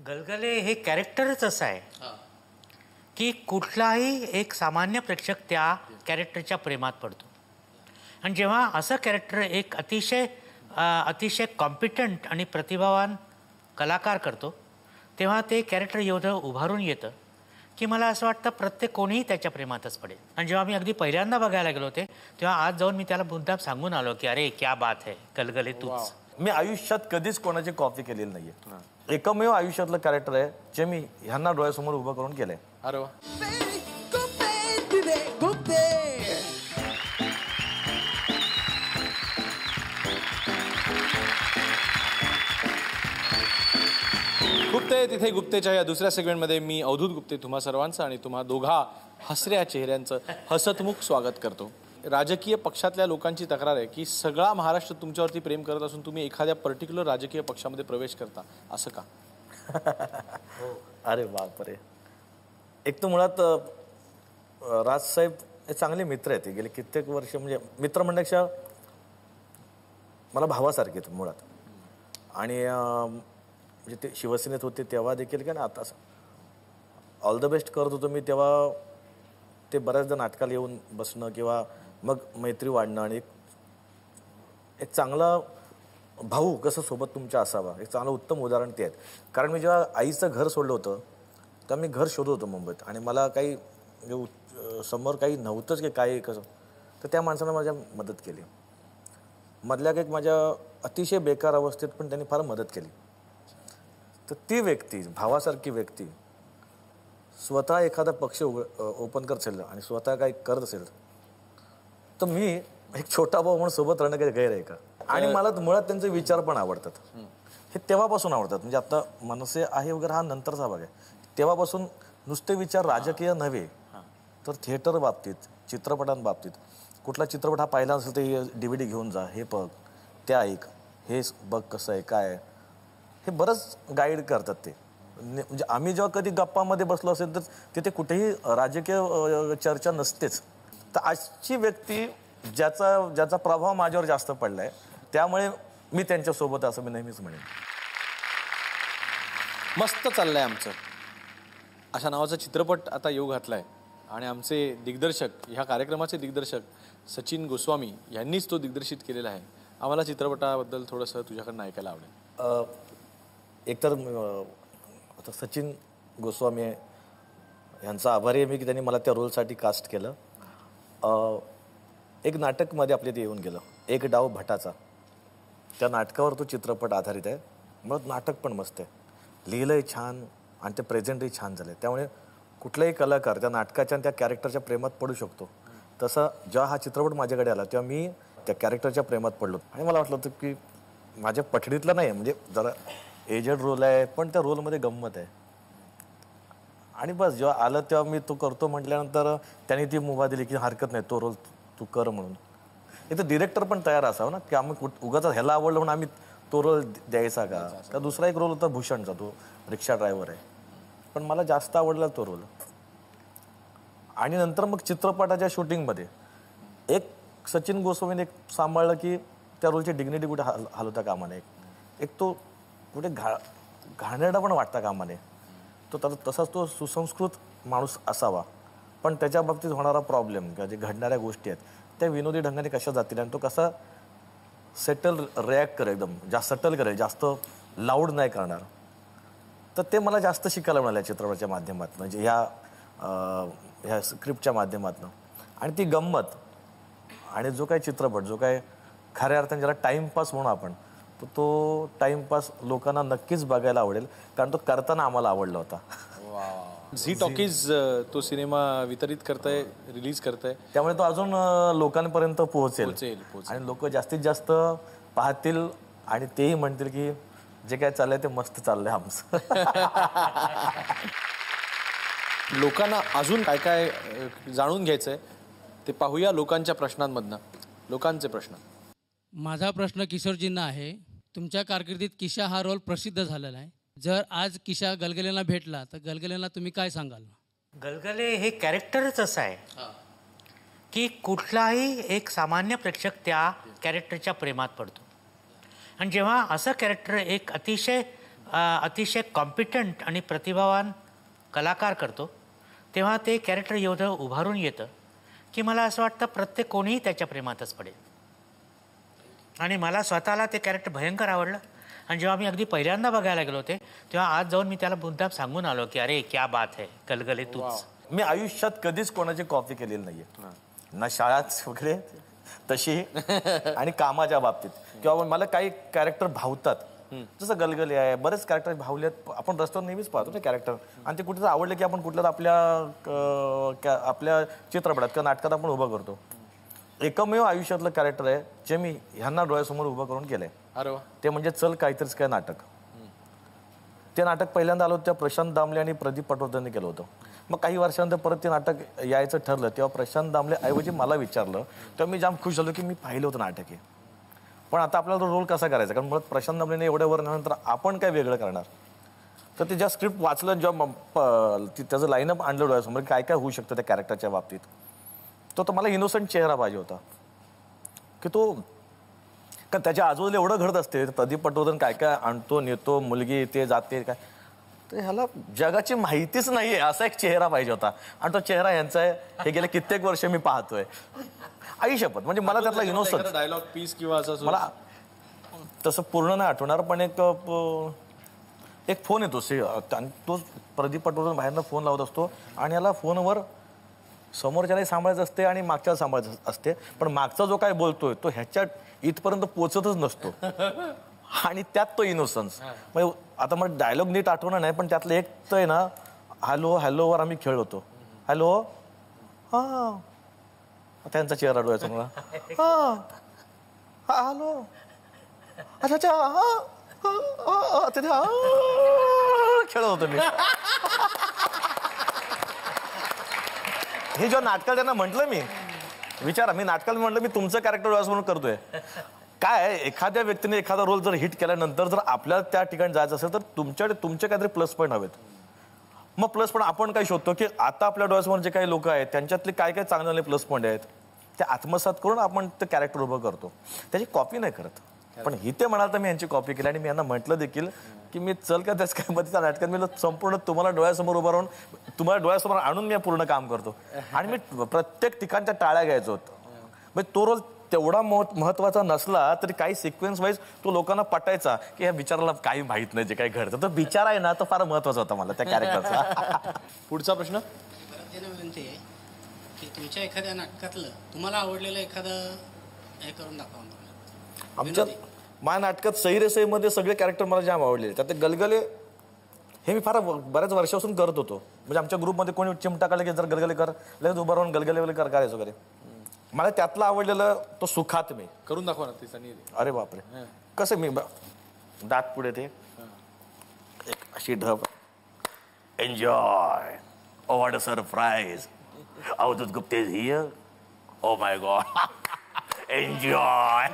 गलगले हे कॅरेक्टरच असं आहे की कुठलाही एक सामान्य प्रेक्षक त्या कॅरेक्टरच्या प्रेमात पडतो. आणि जेव्हा असं कॅरेक्टर एक अतिशय कॉम्पिटंट आणि प्रतिभावान कलाकार करतो तेव्हा ते कॅरेक्टर एवढं उभारून येतं की मला असं वाटतं प्रत्येक कोणीही त्याच्या प्रेमातच पडेल. आणि जेव्हा मी अगदी पहिल्यांदा बघायला गेलो होते तेव्हा आज जाऊन मी त्याला मुद्दाम सांगून आलो की अरे क्या बात है गलगले तूच. मी आयुष्यात कधीच कोणाची कॉपी केलेली नाहीये. एकमेव आयुष्यातलं कॅरेक्टर आहे जे मी ह्यांना डोळ्यासमोर उभं करून केलंय. अरे वा. गुप्ते तिथे गुप्तेच्या या दुसऱ्या सेगमेंटमध्ये मी अवधूत गुप्ते तुम्हा सर्वांचं आणि तुम्हा दोघा हसऱ्या चेहऱ्यांचं हसतमुख स्वागत करतो. राजकीय पक्षातल्या लोकांची तक्रार आहे की सगळा महाराष्ट्र तुमच्यावरती प्रेम करत असून तुम्ही एखाद्या पर्टिक्युलर राजकीय पक्षामध्ये प्रवेश करता, असं का? अरे बापरे. एक तर मुळात राजसाहेब हे चांगले मित्र आहेत. गेले कित्येक वर्ष म्हणजे मित्र म्हणण्यापेक्षा मला भावासारखे आहेत मुळात. आणि म्हणजे ते शिवसेनेत होते तेव्हा देखील का ना आता ऑल द बेस्ट करत होतो मी तेव्हा ते बऱ्याचदा नाटकाला येऊन बसणं किंवा मग मैत्री वाढणं आणि एक चांगला भाऊ कसं सोबत तुमच्या असावा एक चांगलं उत्तम उदाहरण ते आहेत. कारण मी जेव्हा आईचं घर सोडलं होतं तेव्हा मी घर शोधत होतो मुंबईत आणि मला काही समोर काही नव्हतंच की काय कसं, तर त्या माणसानं माझ्या मदत केली. मधल्या काही माझ्या अतिशय बेकार अवस्थेत पण त्यांनी फार मदत केली. तर ती व्यक्ती भावासारखी व्यक्ती स्वतः एखादा पक्ष ओपन करत असेल आणि स्वतः काही करत असेल तर मी एक छोटा भाऊ म्हणून सोबत राहणं काही गैर आहे का? आणि मला मुळात त्यांचे विचार पण आवडतात. हे तेव्हापासून आवडतात. म्हणजे आता मनसे आहे वगैरे हा नंतरचा भाग आहे. तेव्हापासून नुसते विचार राजकीय नव्हे तर थिएटर बाबतीत चित्रपटांबाबतीत कुठला चित्रपट हा पाहिला असेल तर DVD घेऊन जा, हे बघ, ते ऐक, हे बघ कसं आहे काय आहे, हे बरंच गाईड करतात ते. म्हणजे आम्ही जेव्हा कधी गप्पामध्ये बसलो असेल तर तिथे कुठेही राजकीय चर्चा नसतेच. तर अशी व्यक्ती ज्याचा प्रभाव माझ्यावर जास्त पडलाय त्यामुळे मी त्यांच्यासोबत असं मी नेहमीच म्हणेन. मस्त चाललंय आमचं अशा नावाचा चित्रपट आता येऊ घातलाय आणि आमचे दिग्दर्शक ह्या कार्यक्रमाचे दिग्दर्शक सचिन गोस्वामी यांनीच तो दिग्दर्शित केलेला आहे. आम्हाला चित्रपटाबद्दल थोडंसं तुझ्याकडनं ऐकायला आवडेल. एकतर आता सचिन गोस्वामी यांचा आभारी आहे मी की त्यांनी मला त्या रोलसाठी कास्ट केलं. एक नाटकमध्ये आपल्या ते येऊन गेलं एक डाव भटाचा. त्या नाटकावर तो चित्रपट आधारित आहे. मग नाटक पण मस्त आहे, लिहिलंय छान आणि ते प्रेझेंटही छान झालं. त्यामुळे कुठलाही कलाकार त्या नाटकाच्या आणि त्या कॅरेक्टरच्या प्रेमात पडू शकतो. तसं जेव्हा हा चित्रपट माझ्याकडे आला तेव्हा मी त्या कॅरेक्टरच्या प्रेमात पडलो आणि मला वाटलं होतं की माझ्या पठडीतलं नाही म्हणजे जरा एजड रोल आहे पण त्या रोलमध्ये गंमत आहे. आणि बस जेव्हा आलं तेव्हा मी तो करतो म्हटल्यानंतर त्यांनी ती मुभा दिली की हरकत नाही तो रोल तू कर म्हणून. इथं डिरेक्टर पण तयार असावं ना की आम्ही उगाच ह्याला आवडलं म्हणून आम्ही तो रोल द्यायचा का. तर दुसरा एक रोल होता भूषणचा, तो रिक्षा ड्रायव्हर आहे, पण मला जास्त आवडला तो रोल. आणि नंतर मग चित्रपटाच्या शूटिंगमध्ये एक सचिन गोस्वामीने एक सांभाळलं की त्या रोलची डिग्निटी कुठे हलवता कामा नये. एक तो कुठे घाणेरडा पण वाटता कामा नये. तो तसाच तो सुसंस्कृत माणूस असावा पण त्याच्या बाबतीत होणारा प्रॉब्लेम किंवा जे घडणाऱ्या गोष्टी आहेत त्या विनोदी ढंगाने कशा जातील आणि तो कसा सेटल रिॲक्ट करेल, एकदम जास्त सटल करेल, जास्त लाऊड नाही करणार. तर ते मला जास्त शिकायला मिळालं चित्रपटाच्या माध्यमातून, म्हणजे ह्या स्क्रिप्टच्या माध्यमातून. आणि ती गंमत आणि जो काही चित्रपट जो काय खऱ्या अर्थाने ज्याला टाईमपास म्हणून आपण तो टाइमपास लोकांना नक्कीच बघायला आवडेल कारण तो करताना आम्हाला आवडला होता. झी टॉकीज तो सिनेमा वितरित करताय, रिलीज करताय, त्यामुळे तो अजून लोकांपर्यंत पोहोचेल आणि लोक जास्तीत जास्त पाहतील आणि तेही म्हणतील की जे काय चाललंय ते मस्त चाललंय आमचं. लोकांना अजून काय काय जाणून घ्यायचंय ते पाहूया लोकांच्या प्रश्नांमधनं. लोकांचे प्रश्न. माझा प्रश्न किशोरजींना आहे. तुमच्या कारकिर्दीत किशा हा रोल प्रसिद्ध झालेला आहे. जर आज किशा गलगलेंना भेटला तर गलगलेंना तुम्ही काय सांगाल? गलगले हे कॅरेक्टरच असं आहे की कुठलाही एक सामान्य प्रेक्षक त्या कॅरेक्टरच्या प्रेमात पडतो. आणि जेव्हा असं कॅरेक्टर एक अतिशय कॉम्पिटंट आणि प्रतिभावान कलाकार करतो तेव्हा ते कॅरेक्टर एवढं उभारून येतं की मला असं वाटतं प्रत्येक कोणीही त्याच्या प्रेमातच पडेल. आणि मला स्वतःला ते कॅरेक्टर भयंकर आवडलं. आणि जेव्हा मी अगदी पहिल्यांदा बघायला गेलो होते तेव्हा आज जाऊन मी त्याला मुद्दाम सांगून आलो की अरे क्या बात है गलगले तूच. मी आयुष्यात कधीच कोणाची कॉपी केलेली नाहीये, ना शाळात वगैरे तशी आणि कामाच्या बाबतीत. किंवा मला काही कॅरेक्टर भावतात, जसं गलगले आहे, बरेच कॅरेक्टर भावलेत. आपण रस्त्यावर नेहमीच पाहतो ना कॅरेक्टर, आणि ते कुठेतरी आवडलं की आपण कुठल्या आपल्या चित्रपटात किंवा नाटकात आपण उभं करतो. एकमेव आयुष्यातलं कॅरेक्टर आहे जे मी ह्यांना डोळ्यासमोर उभं करून केलंय. अरे वा. ते म्हणजे चल काहीतरीच काय नाटक. ते नाटक पहिल्यांदा आलं त्या प्रशांत दामले आणि प्रदीप पटवर्धनने केलं होतं. मग काही वर्षानंतर परत ते नाटक यायचं ठरलं तेव्हा प्रशांत दामले ऐवजी मला विचारलं तेव्हा मी जाम खुश झालो की मी पाहिलं होतं नाटक आहे, पण आता आपल्याला तो रोल कसा करायचा. कारण मुळात प्रशांत दामलेने एवढ्या वर्षानंतर आपण काय वेगळं करणार. तर ते ज्या स्क्रिप्ट वाचलं, जेव्हा त्याचं लाईनअप आणलं डोळ्यासमोर काय काय होऊ शकतं त्या कॅरेक्टरच्या बाबतीत, तो मला इनोसंट चेहरा पाहिजे होता की तो, कारण त्याच्या आजूबाजूला एवढं घडत असते. प्रदीप पटवर्धन काय काय आणतो नेतो, मुलगी येते जाते काय, तर ह्याला जगाची माहितीच नाहीये असा एक चेहरा पाहिजे होता. आणि तो चेहरा यांचा आहे हे गेले कित्येक वर्ष मी पाहतोय. आई शपथ, म्हणजे मला त्यातला इनोसन्स डायलॉग पीस किंवा असं मला तसं पूर्ण नाही आठवणार, पण एक फोन येतो आणि तो प्रदीप पटवर्धन बाहेरनं फोन लावत असतो आणि याला फोनवर समोरच्यालाही सांभाळायचं असते आणि मागच्याला सांभाळायचं असते, पण मागचा जो काय बोलतोय तो ह्याच्या इथपर्यंत पोचतच नसतो. आणि त्यात तो इनोसन्स, म्हणजे आता मला डायलॉग नीट आठवणार नाही, पण त्यातलं एक तर आहे ना, हॅलो हॅलोवर आम्ही खेळ होतो. हॅलो, हा, त्यांचा चेहरा डोळ्याचा मला, हा हॅलो, अच्छा अच्छा, हा खेळत होतो मी. हे जेव्हा नाटकाला त्यांना म्हटलं, मी विचारा, मी नाटकाला म्हटलं मी तुमचं कॅरेक्टर डोळ्यासमोर करतोय. काय एखाद्या व्यक्तीने एखादा रोल जर हिट केल्यानंतर जर आपल्याला त्या ठिकाणी जायचं असेल तर तुमचे काहीतरी प्लस पॉईंट हवेत. मग प्लस पॉईंट आपण काय शोधतो की आता आपल्या डोळ्यासमोर जे काही लोक आहेत त्यांच्यातले काय काय चांगले प्लस पॉईंट आहेत ते आत्मसात करून आपण ते कॅरेक्टर उभं करतो. त्याची कॉपी नाही करत. पण इथे म्हणाल तर मी यांची कॉपी केली आणि मी यांना म्हटलं देखील की मी चल का त्याच काय मध्ये त्या नाटकात मी संपूर्ण तुम्हाला डोळ्यासमोर उभं राहून तुम्हाला डोळ्यासमोर आणून मी पूर्ण काम करतो. आणि मी प्रत्येक ठिकाणच्या टाळ्या घ्यायचो होतो. म्हणजे तो रोल तेवढा महत्वाचा नसला तरी काही सिक्वेन्स वाईज तो लोकांना पटायचा की या विचाराला काही माहित नाही जे काही घडतं. तो विचार आहे ना, तो फार महत्वाचा होता मला त्या कॅरेक्टरचा. पुढचा प्रश्न. विनंती आहे की तुमच्या एखाद्या नाटकातलं तुम्हाला आवडलेलं एखादं हे करून दाखवा. आमच्या माझ्या नाटकात सही रे सही मध्ये सगळे कॅरेक्टर मला जाम आवडले. त्यात गलगले हे मी फार बऱ्याच वर्षापासून करत होतो. म्हणजे आमच्या ग्रुपमध्ये कोणी चिमटा काढला की जर गलगले कर, लगेच उभं राहून गलगले वगैरे करायचं वगैरे. मला त्यातला आवडलेलं तो सुखात मी करून दाखवा ना ते. अरे बापरे, कसं मी दात पुढे ते एक अशी ढब, enjoy, oh what a surprise, Avdhoot Gupte is here, oh my God, enjoy.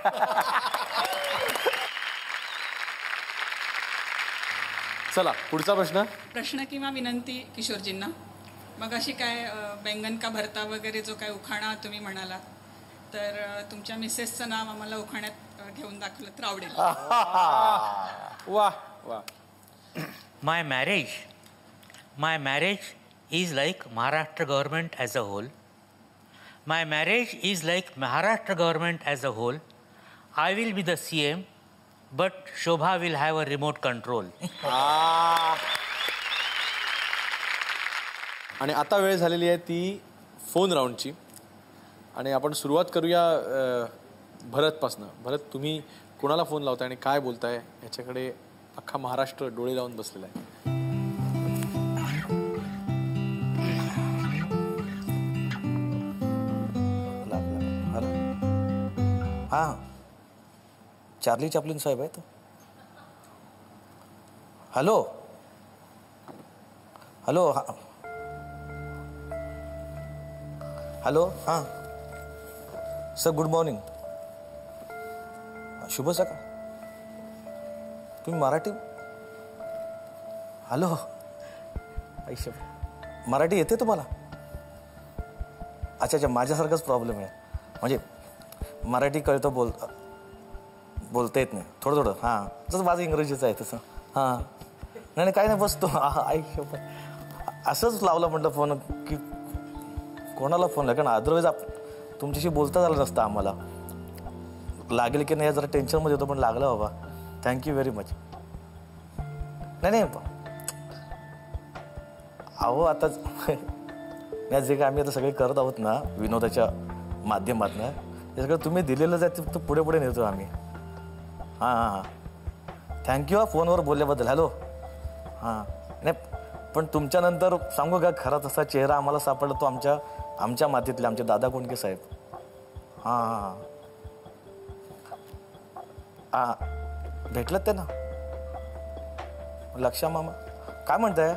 चला पुढचा प्रश्न किंवा विनंती किशोरजींना. मग अशी काय बैंगन का भरता वगैरे जो काय उखाणा तुम्ही म्हणाला तर तुमच्या मिसेसचं नाव आम्हाला उखाण्यात घेऊन दाखवलं तर आवडेल. वा वा. My marriage is like Maharashtra government as a whole. My marriage is like Maharashtra government as a whole. I will be the CM, but Shobha will have a remote control. आणि आता वेळ झालेली आहे ती फोन राऊंडची आणि आपण सुरुवात करूया भरतपासनं. भरत, तुम्ही कोणाला फोन लावताय आणि काय बोलताय याच्याकडे अख्खा महाराष्ट्र डोळे लावून बसलेला आहे. हा, चार्ली चॅपलिन साहेब आहेत. हॅलो हॅलो, हा हॅलो, हां सर, गुड मॉर्निंग, शुभ सकाळ. तुम्ही मराठी? हॅलो, आयुष्य मराठी येते तुम्हाला? अच्छा अच्छा, माझ्यासारखाच प्रॉब्लेम आहे. म्हणजे मराठी कळतं, बोलता येत नाही थोडं थोडं. हां, तसं माझं इंग्रजीचं आहे तसं. हां नाही काही नाही बसतो. ऐक असंच लावलं म्हटलं फोन की कोणाला फोन लागेल, कारण अदरवाईज तुमच्याशी बोलता झालं नसतं आम्हाला. लागेल की नाही जरा टेन्शनमध्ये होतो, पण लागलं बाबा. Thank you very much. नाही अहो आता जे काय आम्ही आता सगळे करत आहोत ना विनोदाच्या माध्यमातून, ते सगळं तुम्ही दिलेलंच आहे, ते पुढे पुढे नेतो आम्ही. हां थँक्यू फोनवर बोलल्याबद्दल. हॅलो हां नाही पण तुमच्यानंतर सांगू का, खरा तसा चेहरा आम्हाला सापडला तो आमच्या मातीतले आमचे दादा कोंडके साहेब. हां भेटलं ते ना, लक्षा मामा काय म्हणताय.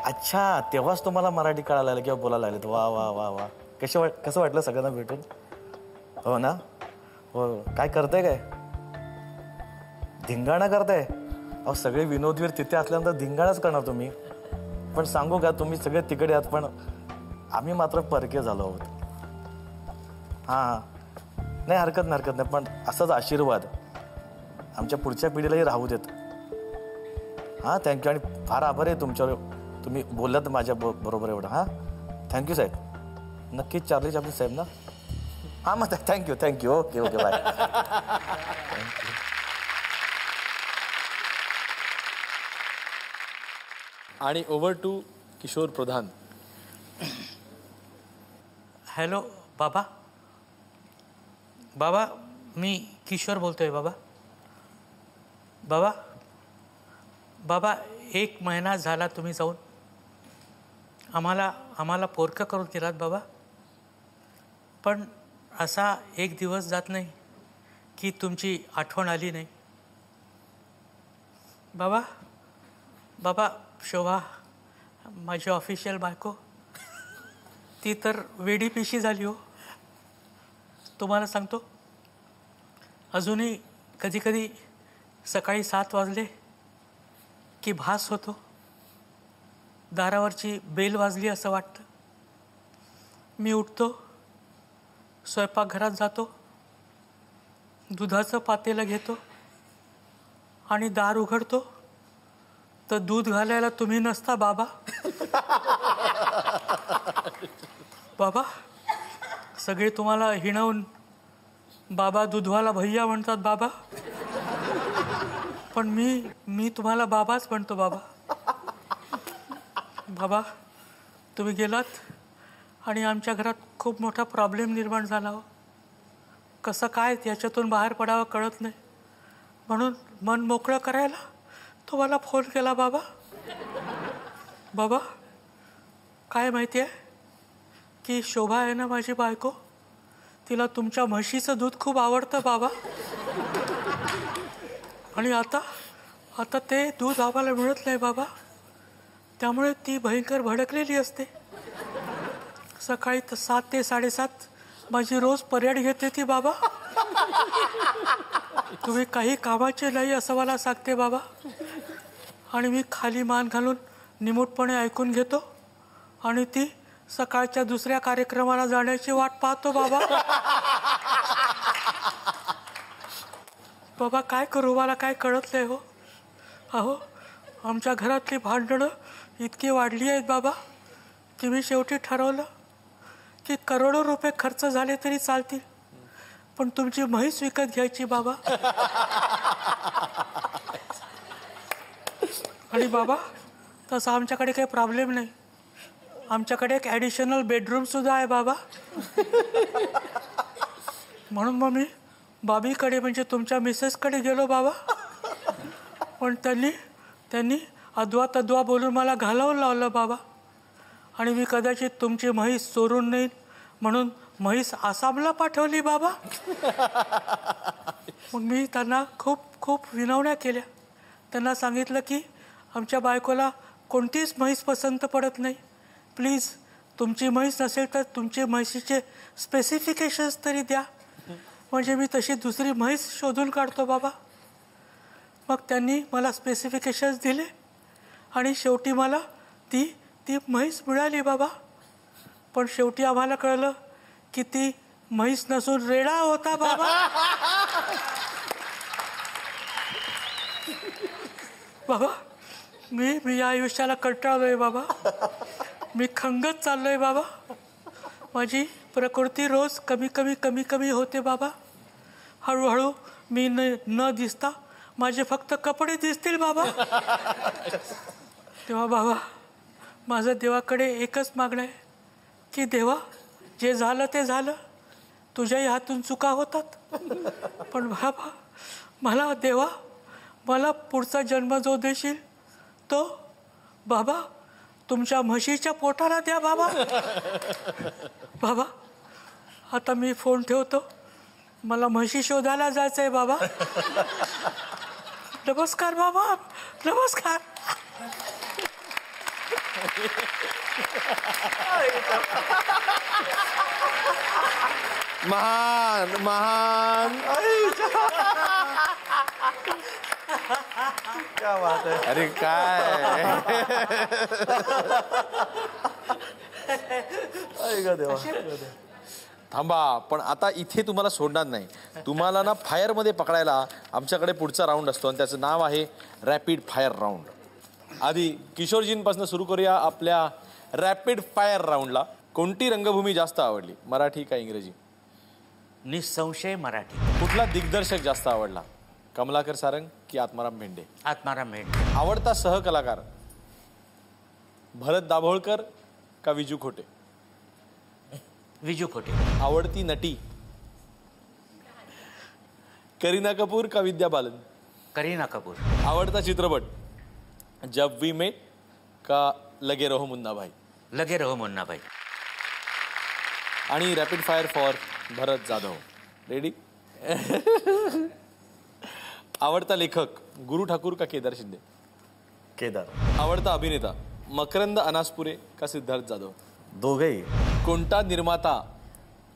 अच्छा तेव्हाच तुम्हाला मराठी कळायला लागलं किंवा बोलायला लागले. वा वा वा वा कसं वाटलं सगळ्यांना भेटून. हो ना. हो काय करताय, काय धिंगाणा करताय. अहो सगळे विनोदवीर तिथे असल्यानंतर धिंगाणाच करणार तुम्ही. पण सांगू का तुम्ही सगळे तिकडे आहात, पण आम्ही मात्र परके झालो आहोत. हां नाही हरकत नाही, पण असाच आशीर्वाद आमच्या पुढच्या पिढीलाही राहू देत. हां थँक्यू, आणि फार आभार आहे तुमच्यावर, तुम्ही बोललात माझ्या बरोबर एवढं. हां थँक्यू साहेब. नक्कीच चार्ली चॅप्लिन साहेब ना. हां मग थँक्यू. Okay bye. आणि over to Kishor Pradhan. Hello बाबा मी किशोर बोलतोय बाबा 1 महिना झाला तुम्ही जाऊन. आम्हाला पोरकं करून दिलात बाबा, पण असा एक दिवस जात नाही की तुमची आठवण आली नाही. बाबा शोभा माझी ऑफिशियल बायको ती तर वेडी पिशी झाली हो. तुम्हाला सांगतो, अजूनही कधी सकाळी 7 वाजले की भास होतो. दारावरची बेल वाजली असं वाटतं. मी उठतो, स्वयंपाकघरात जातो, दुधाचं पातेलं घेतो आणि दार उघडतो तर दूध घालायला तुम्ही नसता बाबा. सगळे तुम्हाला हिणवून बाबा दूधवाला भैया म्हणतात बाबा, पण मी तुम्हाला बाबाच म्हणतो बाबा. तुम्ही गेलात आणि आमच्या घरात खूप मोठा प्रॉब्लेम निर्माण झाला हो. कसं काय त्याच्यातून बाहेर पडावं कळत नाही, म्हणून मन मोकळं करायला तुम्हाला फोन केला बाबा. काय माहिती आहे की शोभा आहे ना माझी बायको, तिला तुमच्या म्हशीचं दूध खूप आवडतं बाबा. आणि आता ते दूध आम्हाला मिळत नाही बाबा, त्यामुळे ती भयंकर भडकलेली असते. सकाळी 7 ते 7:30 माझी रोज परेड घेते ती बाबा. तुम्ही काही कामाचे नाही असं मला सांगते बाबा, आणि मी खाली मान घालून निमूटपणे ऐकून घेतो आणि ती सकाळच्या दुसऱ्या कार्यक्रमाला जाण्याची वाट पाहतो बाबा. काय करू, मला काय कळत नाही हो. अहो आमच्या घरातली भांडणं इतकी वाढली आहेत बाबा की मी शेवटी ठरवलं की करोडो रुपये खर्च झाले तरी चालतील, पण तुमची म्हैस विकत घ्यायची बाबा. आणि बाबा तसं आमच्याकडे काही प्रॉब्लेम नाही, आमच्याकडे एक ॲडिशनल बेडरूम सुद्धा आहे बाबा. म्हणून मग मी बाबीकडे म्हणजे तुमच्या मिसेसकडे गेलो बाबा, पण त्यांनी अद्वा तद्वा बोलून मला घालवून लावलं बाबा. आणि मी कदाचित तुमची म्हैस चोरून नेईन म्हणून म्हैस आसामला पाठवली बाबा. मग मी त्यांना खूप विनवण्या केल्या. त्यांना सांगितलं की आमच्या बायकोला कोणतीच म्हैस पसंत पडत नाही, प्लीज तुमची म्हैस नसेल तर तुमची म्हैसीचे स्पेसिफिकेशन्स तरी द्या, म्हणजे मी तशी दुसरी म्हैस शोधून काढतो बाबा. मग त्यांनी मला स्पेसिफिकेशन्स दिले आणि शेवटी मला ती म्हैस मिळाली बाबा. पण शेवटी आम्हाला कळलं की ती म्हैस नसून रेडा होता बाबा. मी या आयुष्याला कंटाळलोय बाबा. मी खंगत चाललोय बाबा. माझी प्रकृती रोज कमी होते बाबा. हळूहळू मी न दिसता माझे फक्त कपडे दिसतील बाबा. तेव्हा बाबा माझं देवाकडे एकच मागणं आहे की देवा, जे झालं ते झालं, तुझ्याही हातून चुका होतात, पण बाबा मला देवा, मला पुढचा जन्म जो देशील तो बाबा तुमच्या म्हशीच्या पोटाला द्या बाबा. बाबा आता मी फोन ठेवतो, मला म्हशी शोधायला जायचंय बाबा. नमस्कार बाबा, नमस्कार. महान महान. क्या बात आहे. अरे काय देवा. थांबा, पण आता इथे तुम्हाला सोडणार नाही. तुम्हाला ना फायरमध्ये पकडायला आमच्याकडे पुढचा राऊंड असतो आणि त्याचं नाव आहे रॅपिड फायर राऊंड. आधी किशोरजींपासून सुरू करूया आपल्या रॅपिड फायर राऊंडला. कोणती रंगभूमी जास्त आवडली, मराठी का इंग्रजी? निसंशय मराठी. कुठला दिग्दर्शक जास्त आवडला, कमलाकर सारंग की आत्माराम भेंडे? आत्माराम भेंडे. आवडता सहकलाकार भरत दाभोळकर का विजू खोटे? विजू खोटे. आवडती नटी करीना कपूर का विद्या बालन? करीना कपूर. आवडता चित्रपट जब वी मेट का लगे रहो मुन्ना भाई? लगे रहो मुन्ना भाई. आणि rapid fire for Bharat Jadhav. Ready? आवडता लेखक गुरु ठाकूर का केदार शिंदे? केदार. आवडता अभिनेता मकरंद अनासपुरे का सिद्धार्थ जाधव? दोघेही. कोणता निर्माता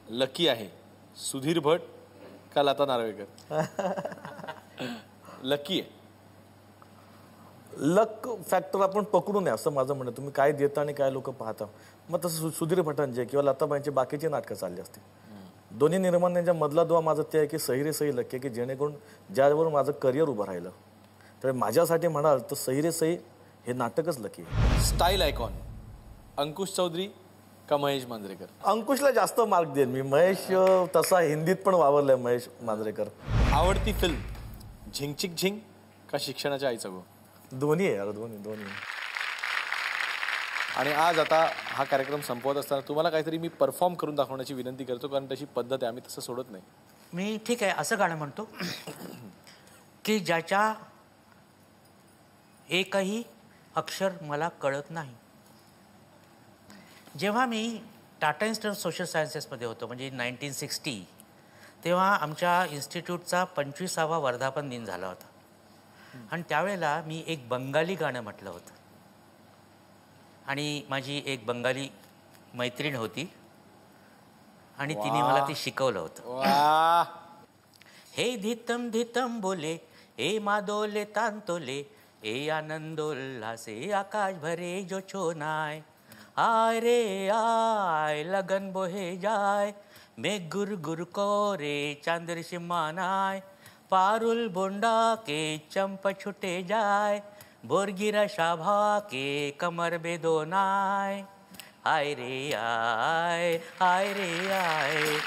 लकी आहे, सुधीर भट का लता नार्वेकर? लकी आहे. लक फॅक्टर आपण पकडू नये असं माझं म्हणणं. तुम्ही काय देता आणि काय लोक पाहता. मग तसं सुधीर भटांचे किंवा लताबाईंचे बाकीचे नाटकं चालली असते. दोन्ही निर्मात्यांच्या मधला दुवा माझं ते आहे की सही रे सही लकी, की जेणेकरून ज्यावर माझं करिअर उभं राहिलं. तर माझ्यासाठी म्हणाल तर सही रे सही हे नाटकच लकी आहे. स्टाईल आयकॉन अंकुश चौधरी का महेश मांजरेकर? अंकुशला जास्त मार्क देईन मी. महेश तसा हिंदीत पण वावरलाय महेश मांजरेकर. आवडती फिल्म झिंगचिक झिंग का शिक्षणाच्या आईचा गो? दोन्ही आहे यार, दोन्ही. आणि आज आता हा कार्यक्रम संपवत असताना तुम्हाला काहीतरी मी परफॉर्म करून दाखवण्याची विनंती करतो, कारण तशी पद्धत आहे, आम्ही तसं सोडत नाही. मी ठीक आहे असं गाणं म्हणतो की ज्याच्या एकही अक्षर मला कळत नाही. जेव्हा मी टाटा इन्स्टिट्यूट सोशल सायन्सेसमध्ये होतो, म्हणजे 1960, तेव्हा आमच्या इन्स्टिट्यूटचा 25वा वर्धापन दिन झाला होता. आणि त्यावेळेला मी एक बंगाली गाणं म्हटलं होतं आणि माझी एक बंगाली मैत्रीण होती आणि तिने मला ते शिकवलं होतं. हे धितम धितम बोले ए मादोले तांतोले ए आनंदोल्लासे आकाश भरे जो छोनाय आय रे आय लगन बोहे जाय मैं गुर गुर को रे चांदर शिमानाय पारुल बोंडा के चंप छुटे जाय बोरगिरा शाभा के कमर बेदोनाय आय रे आय रे आय.